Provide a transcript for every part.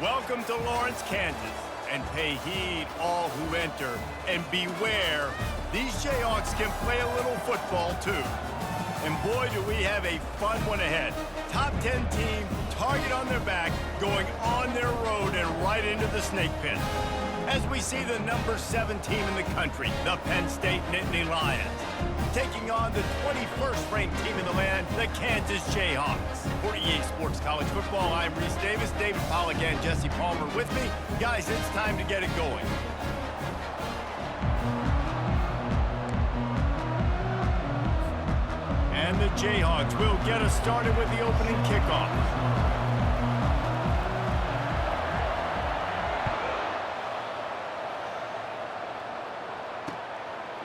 Welcome to Lawrence, Kansas, and pay heed all who enter, and beware, these Jayhawks can play a little football too. And boy, do we have a fun one ahead. Top 10 team, target on their back, going on their road and right into the snake pit. As we see the number 7 team in the country, the Penn State Nittany Lions, taking on the 21st ranked team in the land, the Kansas Jayhawks. For EA Sports College Football, I'm Reese Davis, David Pollack and Jesse Palmer with me. Guys, it's time to get it going. And the Jayhawks will get us started with the opening kickoff.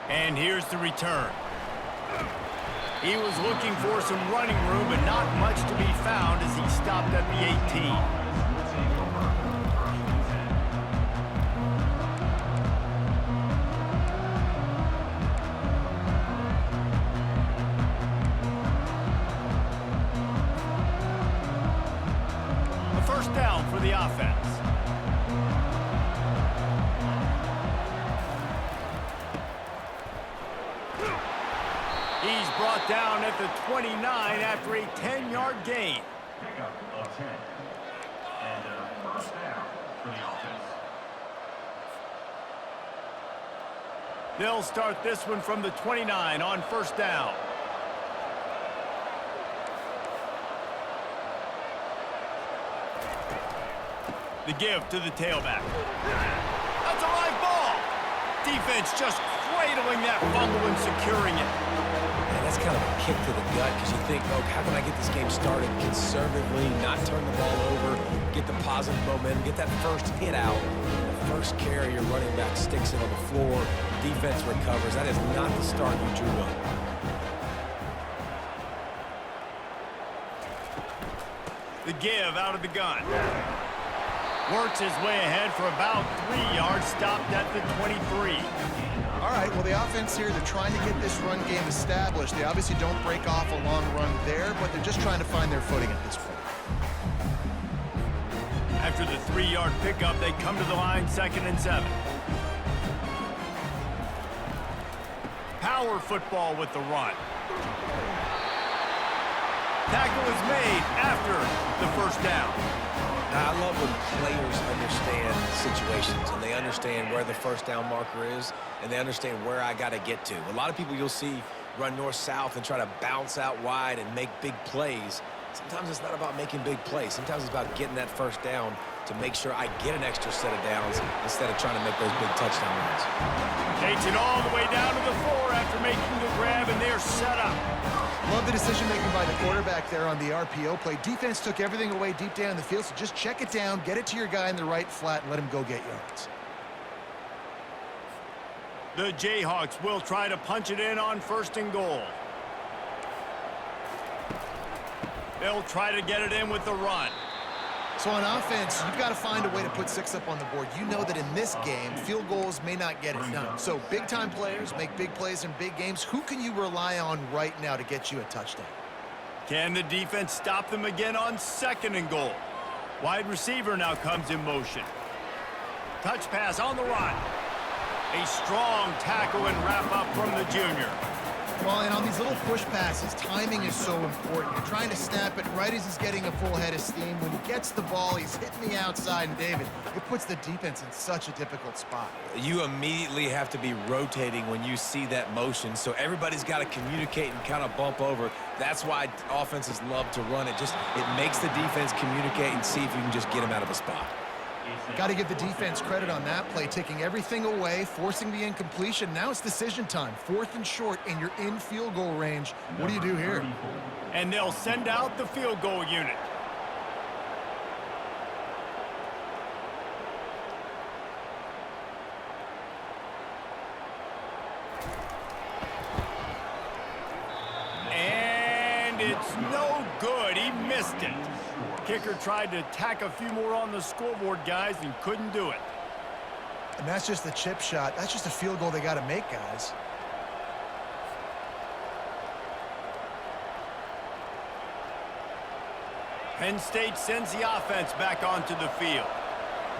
And here's the return. He was looking for some running room, but not much to be found as he stopped at the 18. Down for the offense. He's brought down at the 29 after a 10-yard gain. Pickup of 10. And a first down for the offense. They'll start this one from the 29 on first down. The give to the tailback. That's a live ball. Defense just cradling that fumble and securing it. Man, that's kind of a kick to the gut because you think, oh, how can I get this game started conservatively, not turn the ball over, get the positive momentum, get that first hit out. The first carry, your running back sticks it on the floor. Defense recovers. That is not the start you drew up. The give out of the gun. Works his way ahead for about 3 yards, stopped at the 23. All right, well, the offense here, they're trying to get this run game established. They obviously don't break off a long run there, but they're just trying to find their footing at this point. After the 3-yard pickup, they come to the line, 2nd and 7. Power football with the run. Tackle is made after the first down. I love when players understand situations and they understand where the first down marker is and they understand where I got to get to. A lot of people you'll see run north-south and try to bounce out wide and make big plays. Sometimes it's not about making big plays. Sometimes it's about getting that first down to make sure I get an extra set of downs instead of trying to make those big touchdown runs. Takes it all the way down to the 4 after making the grab, and they're set up. Love the decision-making by the quarterback there on the RPO play. Defense took everything away deep down the field, so just check it down, get it to your guy in the right flat, and let him go get yards. The Jayhawks will try to punch it in on 1st and goal. They'll try to get it in with the run. So on offense, you've got to find a way to put 6 up on the board. You know that in this game, field goals may not get it done. So big-time players make big plays in big games. Who can you rely on right now to get you a touchdown? Can the defense stop them again on 2nd and goal? Wide receiver now comes in motion. Touch pass on the run. A strong tackle and wrap-up from the junior. Well, and on these little push passes, timing is so important. You're trying to snap it right as he's getting a full head of steam. When he gets the ball, he's hitting the outside, and David, it puts the defense in such a difficult spot. You immediately have to be rotating when you see that motion, so everybody's got to communicate and kind of bump over. That's why offenses love to run it. It makes the defense communicate and see if you can just get them out of a spot. Got to give the defense credit on that play, taking everything away, forcing the incompletion. Now it's decision time. 4th and short, and you're in field goal range. What do you do here? And they'll send out the field goal unit. And it's no good. He missed it. Kicker tried to tack a few more on the scoreboard, guys, and couldn't do it. And that's just the chip shot. That's just a field goal they got to make, guys. Penn State sends the offense back onto the field.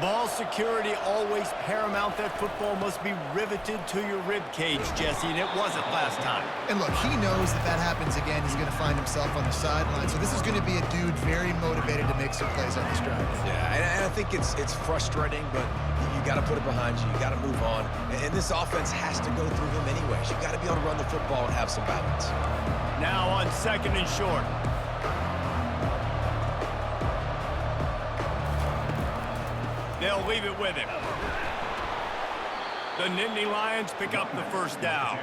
Ball security always paramount. That football must be riveted to your rib cage, Jesse, and it wasn't last time. And look, he knows that that happens again. He's going to find himself on the sideline. So this is going to be a dude very motivated to make some plays on this drive. Yeah, and I think it's frustrating, but you got to put it behind you. You got to move on. And this offense has to go through him anyways. You got to be able to run the football and have some balance. Now on 2nd and short. They'll leave it with him. The Nittany Lions pick up the first down.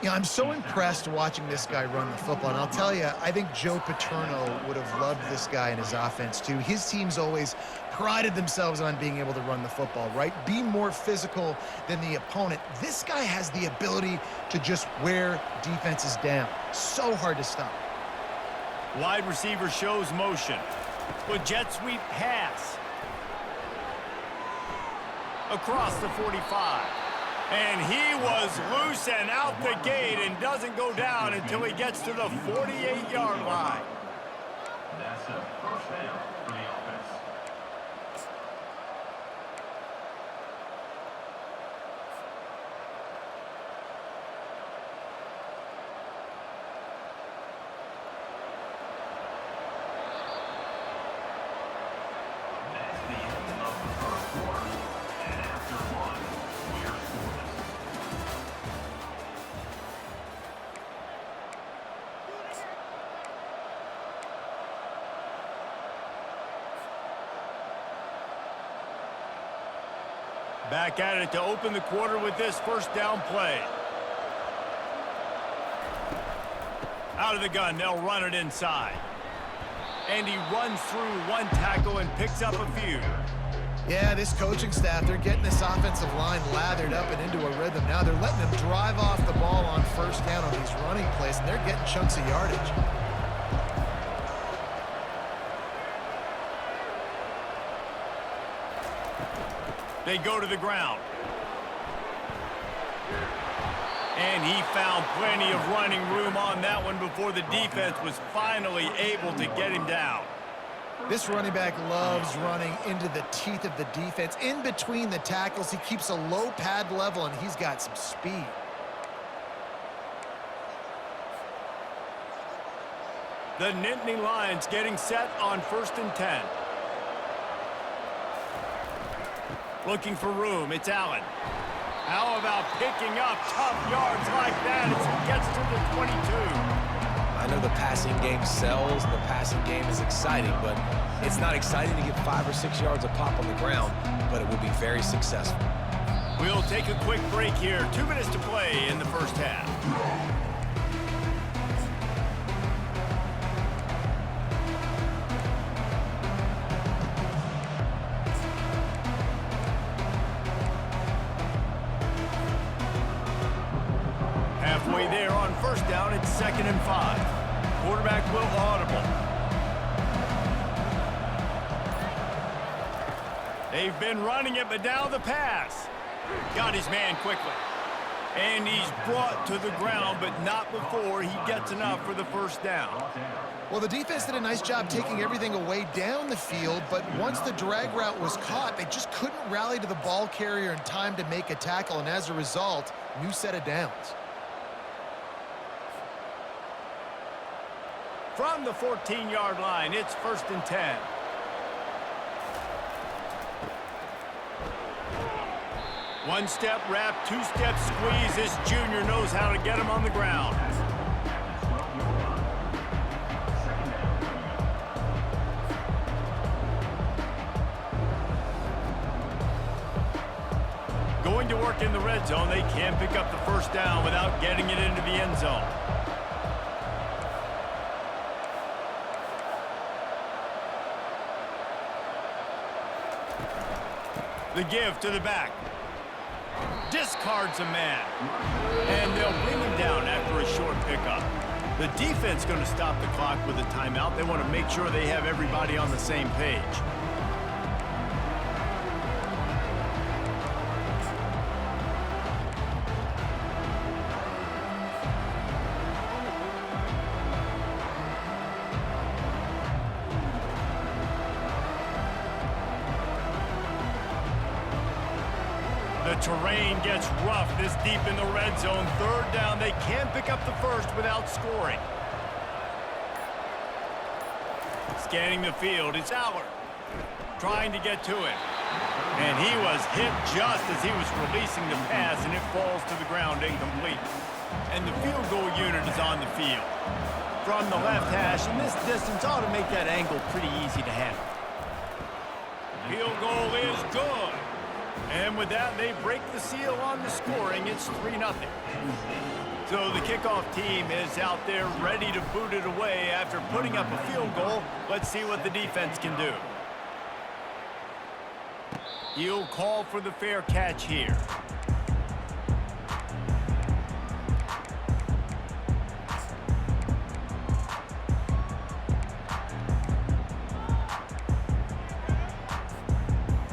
Yeah, I'm so impressed watching this guy run the football. And I'll tell you, I think Joe Paterno would have loved this guy in his offense too. His teams always prided themselves on being able to run the football, right? Be more physical than the opponent. This guy has the ability to just wear defenses down. So hard to stop. Wide receiver shows motion. With jet sweep pass. Across the 45. And he was loose and out the gate and doesn't go down until he gets to the 48-yard line. That's a first down for the offense. That's the end of the first quarter. And after one, we are scoreless. Back at it to open the quarter with this first down play. Out of the gun, they'll run it inside. And he runs through one tackle and picks up a few. Yeah, this coaching staff, they're getting this offensive line lathered up and into a rhythm. Now they're letting them drive off the ball on first down on these running plays, and they're getting chunks of yardage. They go to the ground. And he found plenty of running room on that one before the defense was finally able to get him down. This running back loves running into the teeth of the defense. In between the tackles, he keeps a low pad level, and he's got some speed. The Nittany Lions getting set on 1st and 10. Looking for room, it's Allen. How about picking up tough yards like that as he gets to the 22? I know the passing game sells and the passing game is exciting, but it's not exciting to get 5 or 6 yards of pop on the ground, but it will be very successful. We'll take a quick break here. 2 minutes to play in the first half. Halfway there on first down, it's 2nd and 5. Quarterback will audible. They've been running it, but now the pass. Got his man quickly. And he's brought to the ground, but not before he gets enough for the first down. Well, the defense did a nice job taking everything away down the field, but once the drag route was caught, they just couldn't rally to the ball carrier in time to make a tackle, and as a result, new set of downs. From the 14-yard line, it's 1st and 10. One-step wrap, two-step squeeze. This junior knows how to get him on the ground. Going to work in the red zone, they can't pick up the first down without getting it into the end zone. The give to the back. Discards a man. And they'll bring him down after a short pickup. The defense going to stop the clock with a timeout. They want to make sure they have everybody on the same page. terrain gets rough this deep in the red zone. Third down, they can't pick up the first without scoring. Scanning the field, it's Allard trying to get to it. And he was hit just as he was releasing the pass, and it falls to the ground incomplete. And the field goal unit is on the field. From the left hash, and this distance ought to make that angle pretty easy to handle. Field goal is good. And with that, they break the seal on the scoring. It's 3-0. So the kickoff team is out there ready to boot it away after putting up a field goal. Let's see what the defense can do. He'll call for the fair catch here.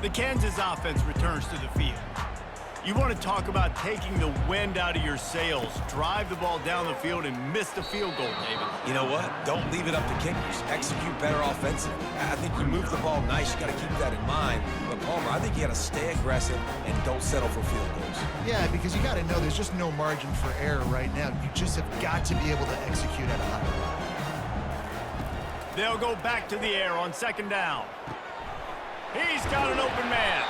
The Kansas offense returns to the field. You want to talk about taking the wind out of your sails. Drive the ball down the field and miss the field goal, David. You know what? Don't leave it up to kickers. Execute better offensively. I think you move the ball nice. You got to keep that in mind. But Palmer, I think you got to stay aggressive and don't settle for field goals. Yeah, because you got to know there's just no margin for error right now. You just have got to be able to execute at a high level. They'll go back to the air on second down. He's got an open man.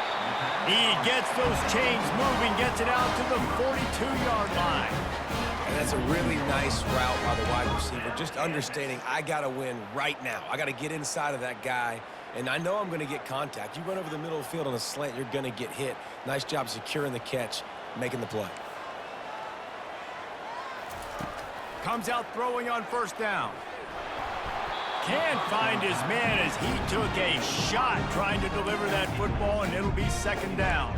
He gets those chains moving, gets it out to the 42-yard line. And that's a really nice route by the wide receiver. Just understanding I got to win right now. I got to get inside of that guy, and I know I'm going to get contact. You run over the middle of the field on a slant, you're going to get hit. Nice job securing the catch, making the play. Comes out throwing on first down. Can't find his man as he took a shot trying to deliver that football, and it'll be second down.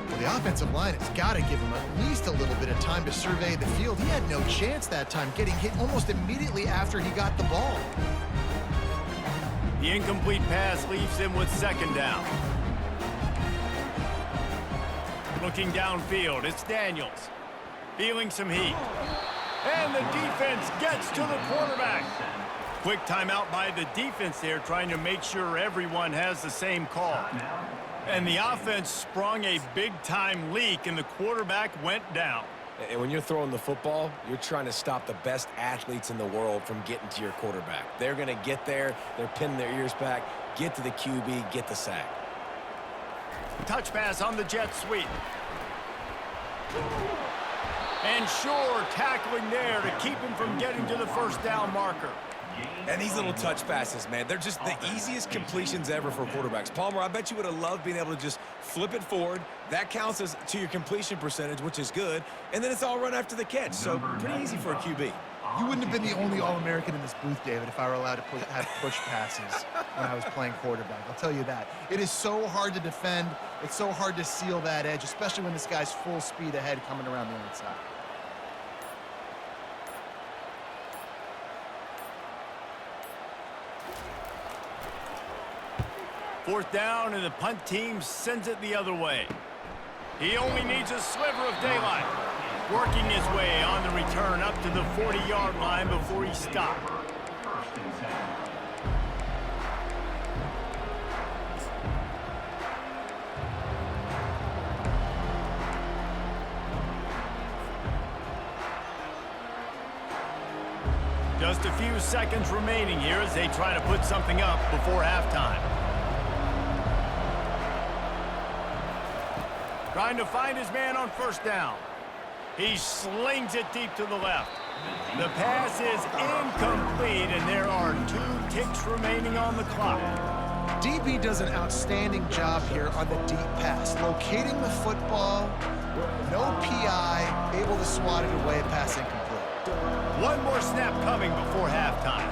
Well, the offensive line has got to give him at least a little bit of time to survey the field. He had no chance that time, getting hit almost immediately after he got the ball. The incomplete pass leaves him with second down. Looking downfield, it's Daniels. Feeling some heat. And the defense gets to the quarterback. Quick timeout by the defense there, trying to make sure everyone has the same call. And the offense sprung a big-time leak, and the quarterback went down. And when you're throwing the football, you're trying to stop the best athletes in the world from getting to your quarterback. They're going to get there. They're pinning their ears back, get to the QB, get the sack. Touch pass on the jet sweep. And sure, tackling there to keep him from getting to the first down marker. And these little touch passes, man, they're just the easiest completions ever for quarterbacks. Palmer, I bet you would have loved being able to just flip it forward. That counts as to your completion percentage, which is good. And then it's all run after the catch, so pretty easy for a QB. You wouldn't have been the only All-American in this booth, David, if I were allowed to have push passes when I was playing quarterback. I'll tell you that. It is so hard to defend. It's so hard to seal that edge, especially when this guy's full speed ahead coming around the outside. Fourth down, and the punt team sends it the other way. He only needs a sliver of daylight. Working his way on the return up to the 40-yard line before he stopped. Just a few seconds remaining here as they try to put something up before halftime. Trying to find his man on first down. He slings it deep to the left. The pass is incomplete, and there are 2 ticks remaining on the clock. DB does an outstanding job here on the deep pass, locating the football, no PI, able to swat it away, pass incomplete. One more snap coming before halftime.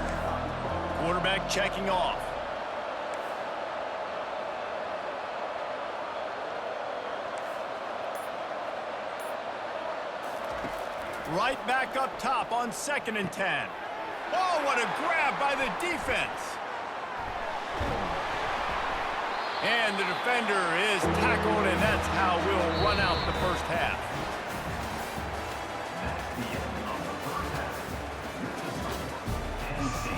Quarterback checking off. Right back up top on 2nd and 10. Oh, what a grab by the defense. And the defender is tackled, and that's how we'll run out the first half. That's the end of the first half. Kansas 0.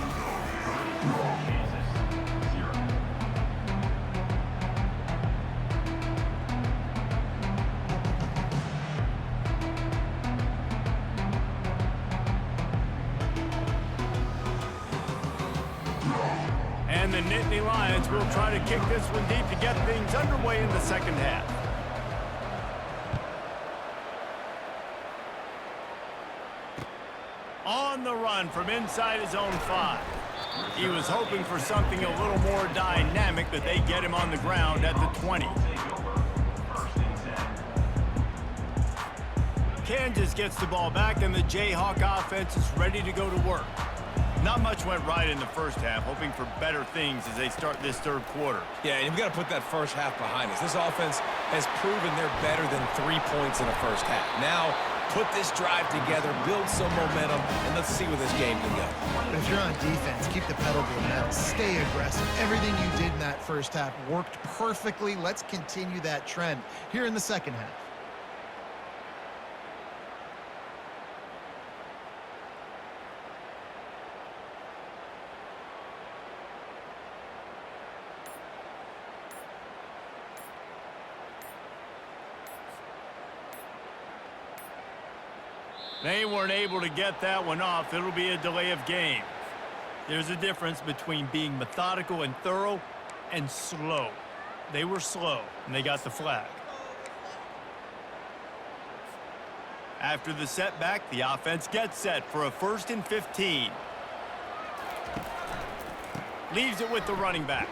the Nittany Lions will try to kick this one deep to get things underway in the second half. On the run from inside his own 5. He was hoping for something a little more dynamic, but they get him on the ground at the 20. Kansas gets the ball back, and the Jayhawk offense is ready to go to work. Not much went right in the first half, hoping for better things as they start this third quarter. Yeah, and you've got to put that first half behind us. This offense has proven they're better than 3 points in the first half. Now, put this drive together, build some momentum, and let's see where this game can go. But if you're on defense, keep the pedal to the metal. Stay aggressive. Everything you did in that first half worked perfectly. Let's continue that trend here in the second half. They weren't able to get that one off. It'll be a delay of game. There's a difference between being methodical and thorough and slow. They were slow, and they got the flag. After the setback, the offense gets set for a 1st and 15. Leaves it with the running back.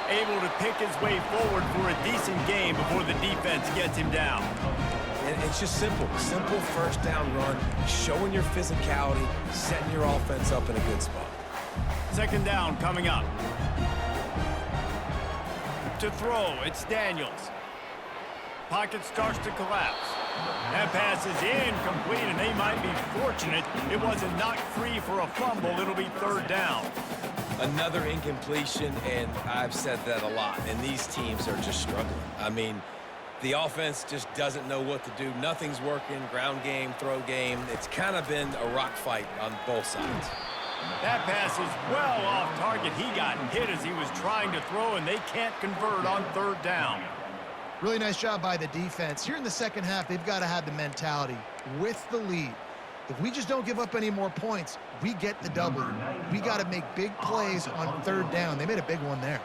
Able to pick his way forward for a decent game before the defense gets him down. And it's just simple first down run, showing your physicality, setting your offense up in a good spot. Second down coming up. To throw, it's Daniels. Pocket starts to collapse. That pass is incomplete, and they might be fortunate it wasn't knocked free for a fumble. It'll be 3rd down. Another incompletion, and I've said that a lot, and these teams are just struggling. I mean, the offense just doesn't know what to do. Nothing's working. Ground game, throw game. It's kind of been a rock fight on both sides. That pass is well off target. He got hit as he was trying to throw, and they can't convert on 3rd down. Really nice job by the defense. Here in the second half, they've got to have the mentality with the lead. If we just don't give up any more points, we get the W. We got to make big plays on 3rd down. They made a big one there.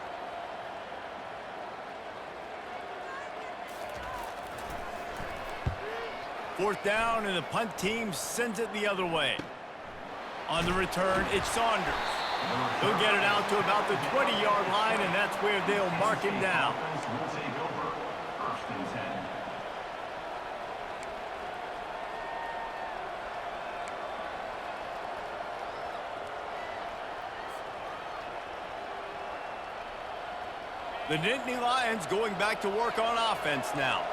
Fourth down, and the punt team sends it the other way. On the return, it's Saunders. He'll get it out to about the 20-yard line, and that's where they'll mark him down. Will take over 1st and 10. The Nittany Lions going back to work on offense now.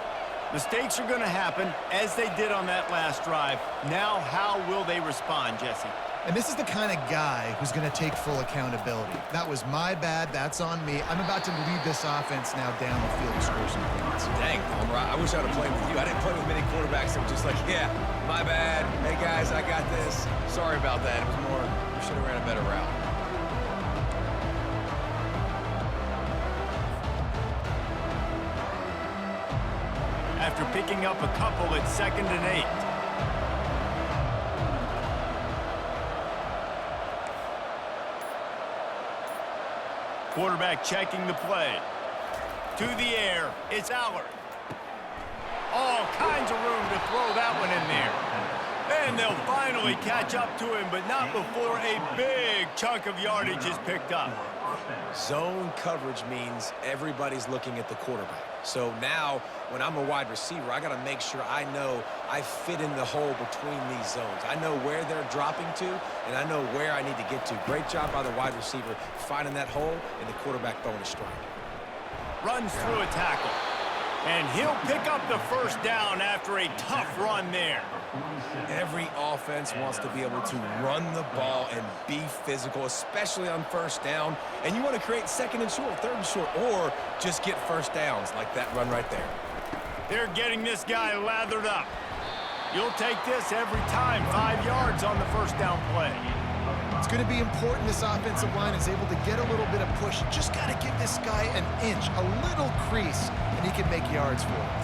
Mistakes are going to happen, as they did on that last drive. Now, how will they respond, Jesse? And this is the kind of guy who's going to take full accountability. That was my bad. That's on me. I'm about to lead this offense now down the field to score some points. Dang, Palmer, I wish I'd have played with you. I didn't play with many quarterbacks that were just like, yeah, my bad. Hey, guys, I got this. Sorry about that. It was more, we should have ran a better route. After picking up a couple, it's 2nd and 8. Quarterback checking the play. To the air, it's Allard. All kinds of room to throw that one in there. And they'll finally catch up to him, but not before a big chunk of yardage is picked up. Zone coverage means everybody's looking at the quarterback. So now, when I'm a wide receiver, I got to make sure I know I fit in the hole between these zones. I know where they're dropping to, and I know where I need to get to. Great job by the wide receiver finding that hole, and the quarterback throwing a strike. Runs through a tackle. And he'll pick up the 1st down after a tough run there. Every offense wants to be able to run the ball and be physical, especially on 1st down. And you want to create 2nd and short, 3rd and short, or just get 1st downs like that run right there. They're getting this guy lathered up. You'll take this every time. 5 yards on the 1st down play. It's going to be important this offensive line is able to get a little bit of push. Just got to give this guy an inch, a little crease, and he can make yards for it.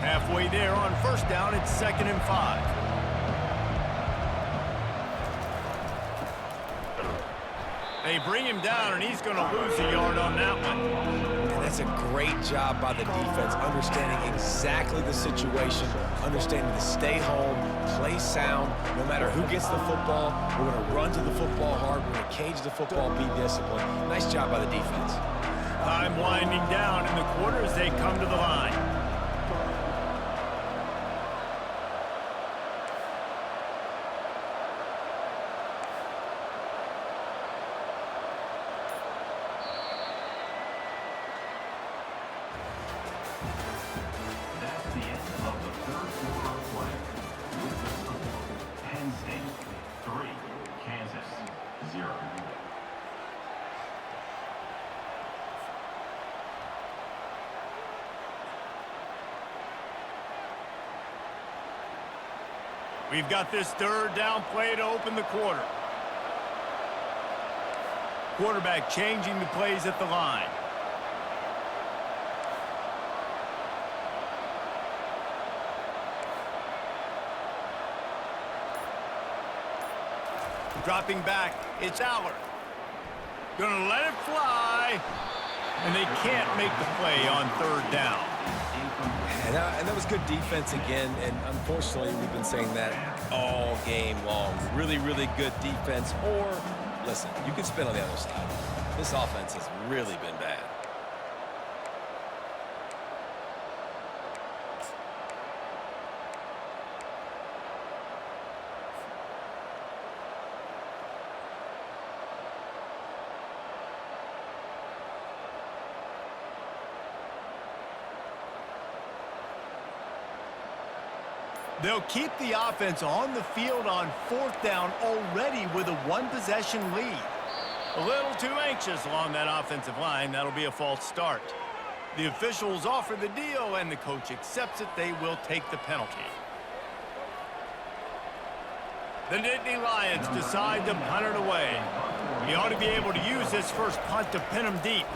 Halfway there on 1st down, it's 2nd and 5. They bring him down, and he's going to lose a yard on that one. And that's a great job by the defense, understanding exactly the situation, understanding to stay home, play sound. No matter who gets the football, we're going to run to the football hard. We're going to cage the football, be disciplined. Nice job by the defense. Time winding down in the quarter as they come to the line. That's the end of the third quarter of play. With the score, Penn State 3, Kansas 0. We've got this third down play to open the quarter. Quarterback changing the plays at the line. Dropping back, it's Allard. Gonna let it fly, and they can't make the play on third down. And that was good defense again, and unfortunately, we've been saying that all game long. Really, really good defense, or, listen, you can spin on the other side. This offense has really been bad. They'll keep the offense on the field on fourth down already with a one-possession lead. A little too anxious along that offensive line. That'll be a false start. The officials offer the deal, and the coach accepts it. They will take the penalty. The Nittany Lions decide to punt it away. He ought to be able to use this first punt to pin him deep.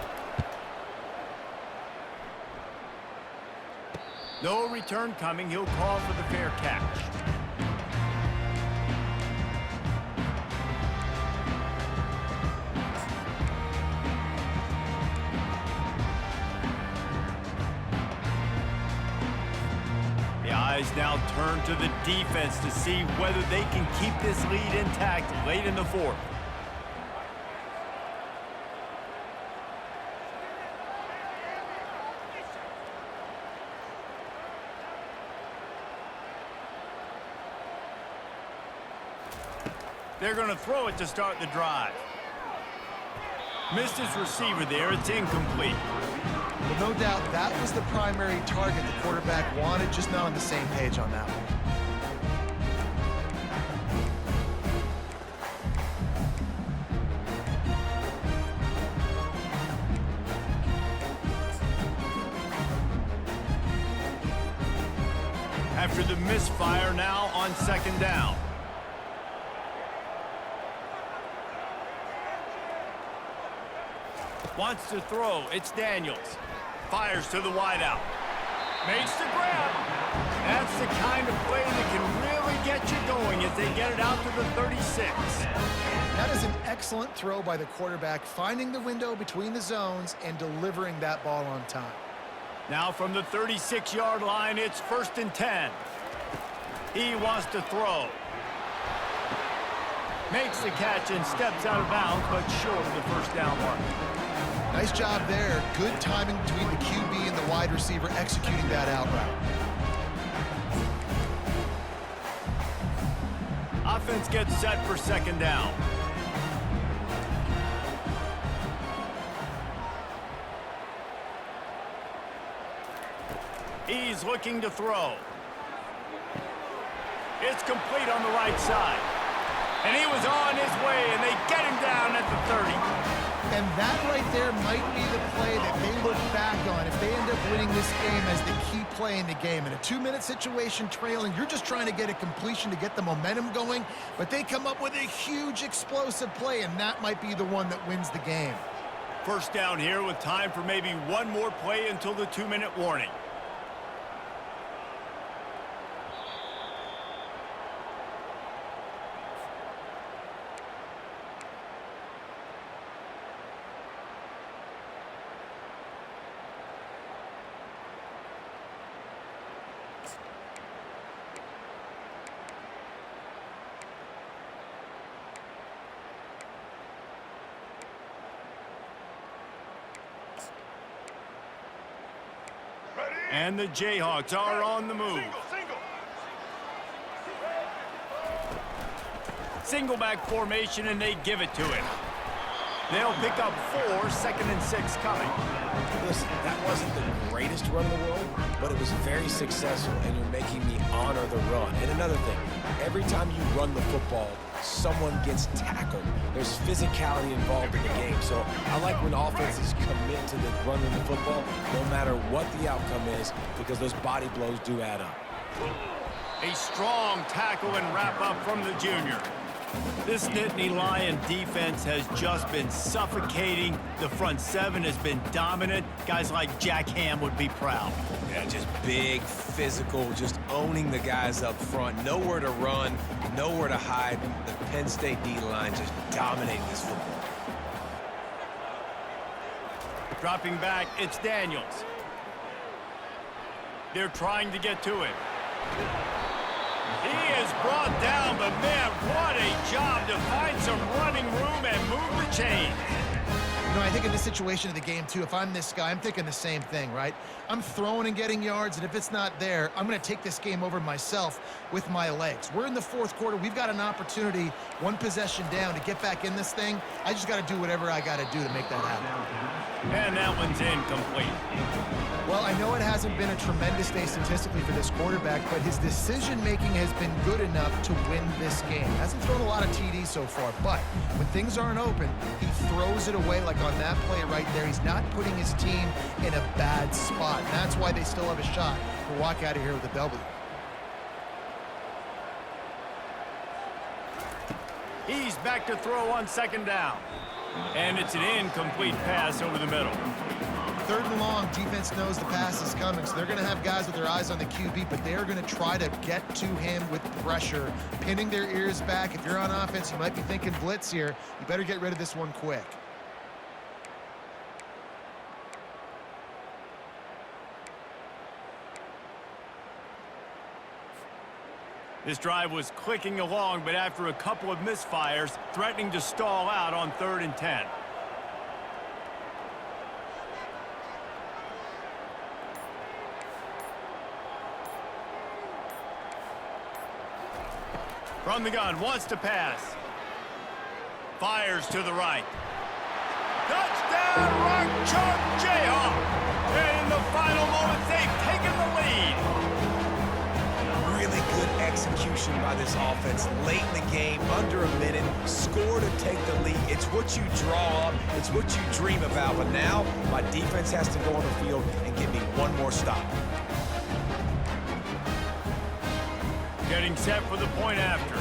No return coming. He'll call for the fair catch. The eyes now turn to the defense to see whether they can keep this lead intact late in the fourth. They're going to throw it to start the drive. Missed his receiver there. It's incomplete. Well, no doubt that was the primary target the quarterback wanted, just not on the same page on that one. After the misfire, now on second down. Wants to throw. It's Daniels. Fires to the wideout. Makes the grab. That's the kind of play that can really get you going as they get it out to the 36. That is an excellent throw by the quarterback, finding the window between the zones and delivering that ball on time. Now from the 36-yard line, it's 1st and 10. He wants to throw. Makes the catch and steps out of bounds, but short of the first down mark. Nice job there. Good timing between the QB and the wide receiver executing that out route. Offense gets set for second down. He's looking to throw. It's complete on the right side. And he was on his way, and they get him down at the 30. And that right there might be the play that they look back on if they end up winning this game as the key play in the game. In a 2-minute situation trailing, you're just trying to get a completion to get the momentum going, but they come up with a huge explosive play, and that might be the one that wins the game. First down here with time for maybe one more play until the 2-minute warning. And the Jayhawks are on the move. Single back formation, and they give it to him. They'll pick up 4, 2nd and 6 coming. Listen, that wasn't the greatest run in the world, but it was very successful, and you're making me honor the run. And another thing, every time you run the football, someone gets tackled. There's physicality involved in the game. So I like when offenses commit to the running the football, no matter what the outcome is, because those body blows do add up. A strong tackle and wrap up from the junior. This Nittany Lion defense has just been suffocating. The front 7 has been dominant. Guys like Jack Ham would be proud. Yeah, just big, physical, just owning the guys up front. Nowhere to run, nowhere to hide. The Penn State D-line just dominating this football. Dropping back, it's Daniels. They're trying to get to it. He is brought down, but man, what a job to find some running room and move the chains. You know, I think in this situation of the game, too, if I'm this guy, I'm thinking the same thing, right? I'm throwing and getting yards, and if it's not there, I'm going to take this game over myself with my legs. We're in the 4th quarter. We've got an opportunity, 1 possession down, to get back in this thing. I just got to do whatever I got to do to make that happen. And that one's incomplete. Well, I know it hasn't been a tremendous day statistically for this quarterback, but his decision-making has been good enough to win this game. Hasn't thrown a lot of TDs so far, but when things aren't open, he throws it away like on that play right there. He's not putting his team in a bad spot, and that's why they still have a shot to walk out of here with a W. He's back to throw on 2nd down. And it's an incomplete pass over the middle. 3rd and long, defense knows the pass is coming, so they're going to have guys with their eyes on the QB, but they're going to try to get to him with pressure, pinning their ears back. If you're on offense, you might be thinking blitz here. You better get rid of this one quick. This drive was clicking along, but after a couple of misfires, threatening to stall out on 3rd and 10. From the gun, wants to pass. Fires to the right. Touchdown, Rock Chalk Jayhawk! And in the final moments, they've taken the lead. Really good execution by this offense late in the game, under a minute, score to take the lead. It's what you draw up, it's what you dream about, but now my defense has to go on the field and give me one more stop. Getting set for the point after.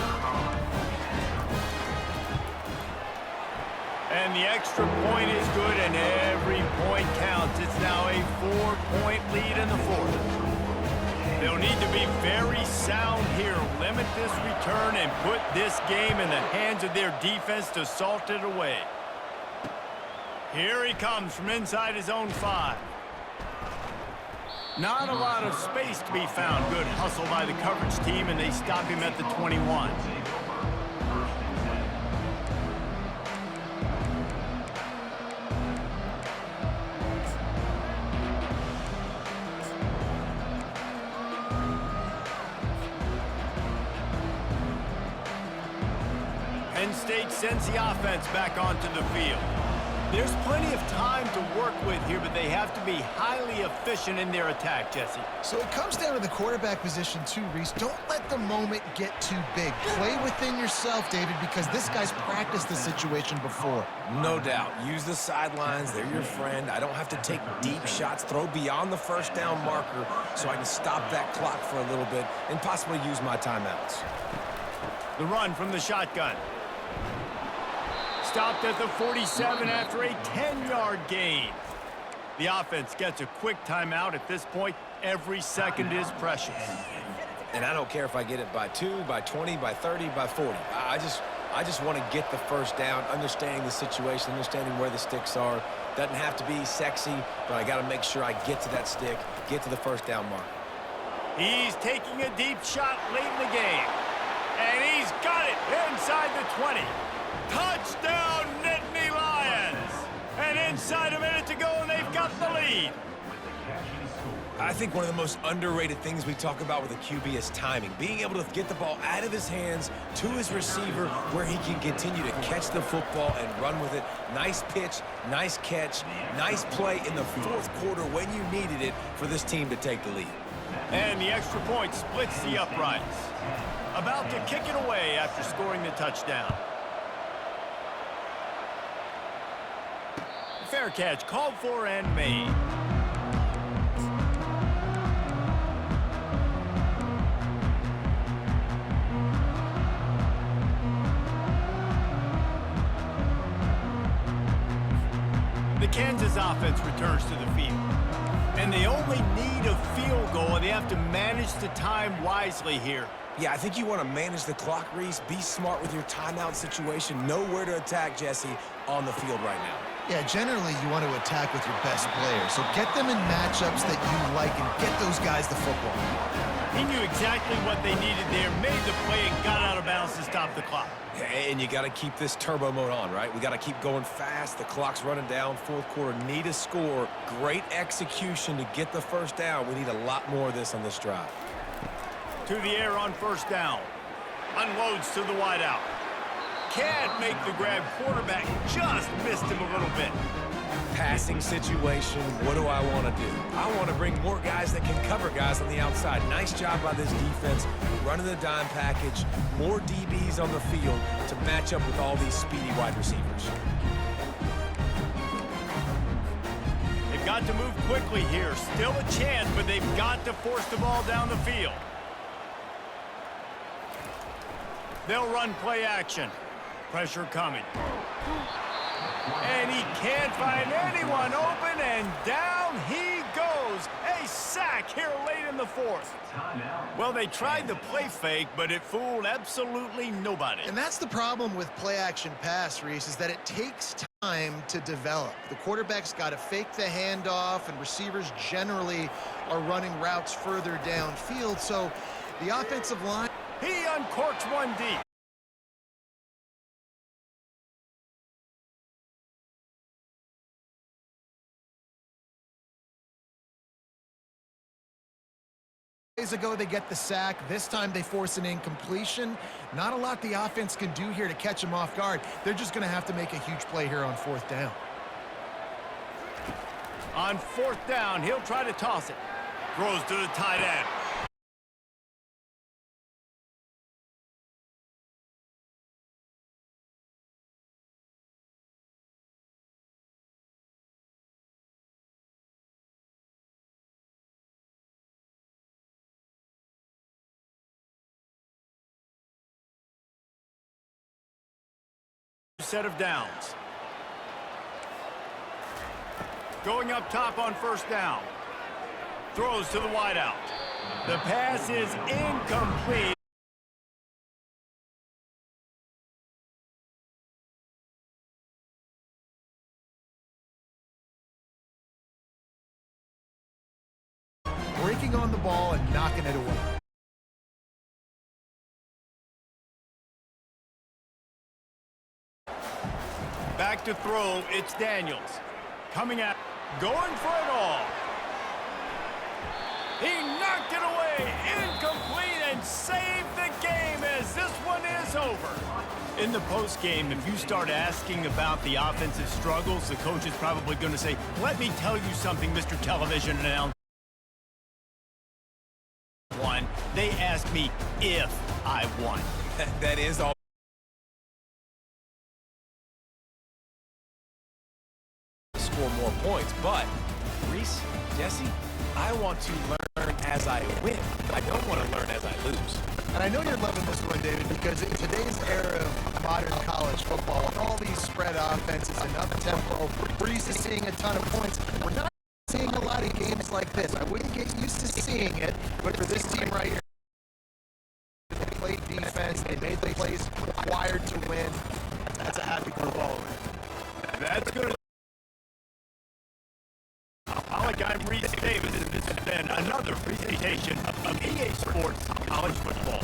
And the extra point is good, and every point counts. It's now a 4-point lead in the 4th. They'll need to be very sound here, limit this return, and put this game in the hands of their defense to salt it away. Here he comes from inside his own 5. Not a lot of space to be found. Good hustle by the coverage team, and they stop him at the 21. Penn State sends the offense back onto the field. There's plenty of time to work with here, but they have to be highly efficient in their attack, Jesse. So it comes down to the quarterback position too, Reese. Don't let the moment get too big. Play within yourself, David, because this guy's practiced the situation before. No doubt. Use the sidelines. They're your friend. I don't have to take deep shots, throw beyond the 1st down marker so I can stop that clock for a little bit and possibly use my timeouts. The run from the shotgun. Stopped at the 47 after a 10-yard gain. The offense gets a quick timeout. At this point, every second is precious. And I don't care if I get it by 2, by 20, by 30, by 40. I just want to get the 1st down, understanding the situation, understanding where the sticks are. Doesn't have to be sexy, but I got to make sure I get to that stick, get to the 1st down mark. He's taking a deep shot late in the game. And he's got it inside the 20. Touchdown, Nittany Lions! And inside a minute to go, and they've got the lead. With the catch and score. I think one of the most underrated things we talk about with a QB is timing. Being able to get the ball out of his hands to his receiver where he can continue to catch the football and run with it. Nice pitch, nice catch, nice play in the fourth quarter when you needed it for this team to take the lead. And the extra point splits the uprights. About to kick it away after scoring the touchdown. Fair catch called for and made. The Kansas offense returns to the field. And they only need a field goal, and they have to manage the time wisely here. Yeah, I think you want to manage the clock, Reese. Be smart with your timeout situation. Know where to attack, Jesse, on the field right now. Yeah, generally you want to attack with your best players. So get them in matchups that you like and get those guys the football. He knew exactly what they needed there, made the play, and got out of bounds to stop the clock. And you got to keep this turbo mode on, right? We got to keep going fast. The clock's running down. Fourth quarter, need a score. Great execution to get the first down. We need a lot more of this on this drive. To the air on first down. Unloads to the wideout. Can't make the grab. Quarterback just missed him a little bit. Passing situation, what do I want to do? I want to bring more guys that can cover guys on the outside. Nice job by this defense, running the dime package, more DBs on the field to match up with all these speedy wide receivers. They've got to move quickly here. Still a chance, but they've got to force the ball down the field. They'll run play action. Pressure coming. And he can't find anyone open, and down he goes. A sack here late in the fourth. Well, they tried the play fake, but it fooled absolutely nobody. And that's the problem with play-action pass, Reese, is that it takes time to develop. The quarterback's got to fake the handoff, and receivers generally are running routes further downfield. So the offensive line... He uncorks one deep. Days ago, they get the sack. This time, they force an incompletion. Not a lot the offense can do here to catch him off guard. They're just going to have to make a huge play here on fourth down. On fourth down, he'll try to toss it. Throws to the tight end. Set of downs. Going up top on first down. Throws to the wideout. The pass is incomplete. Breaking on the ball and knocking it away. Back to throw, it's Daniels. Coming out, going for it all. He knocked it away, incomplete, and saved the game as this one is over. In the postgame, if you start asking about the offensive struggles, the coach is probably going to say, let me tell you something, Mr. Television Announcer. They asked me if I won. That is all. Score more points, but Reese, Jesse, I want to learn as I win. I don't want to learn as I lose. And I know you're loving this one, David, because in today's era of modern college football, all these spread offenses and up-tempo, we're used to seeing a ton of points. We're not seeing a lot of games like this. I wouldn't get used to seeing it, but for this team right here, they played defense, they made the plays required to win. That's a happy group all around. That's good. I'm Reese Davis, and this has been another presentation of EA Sports College Football.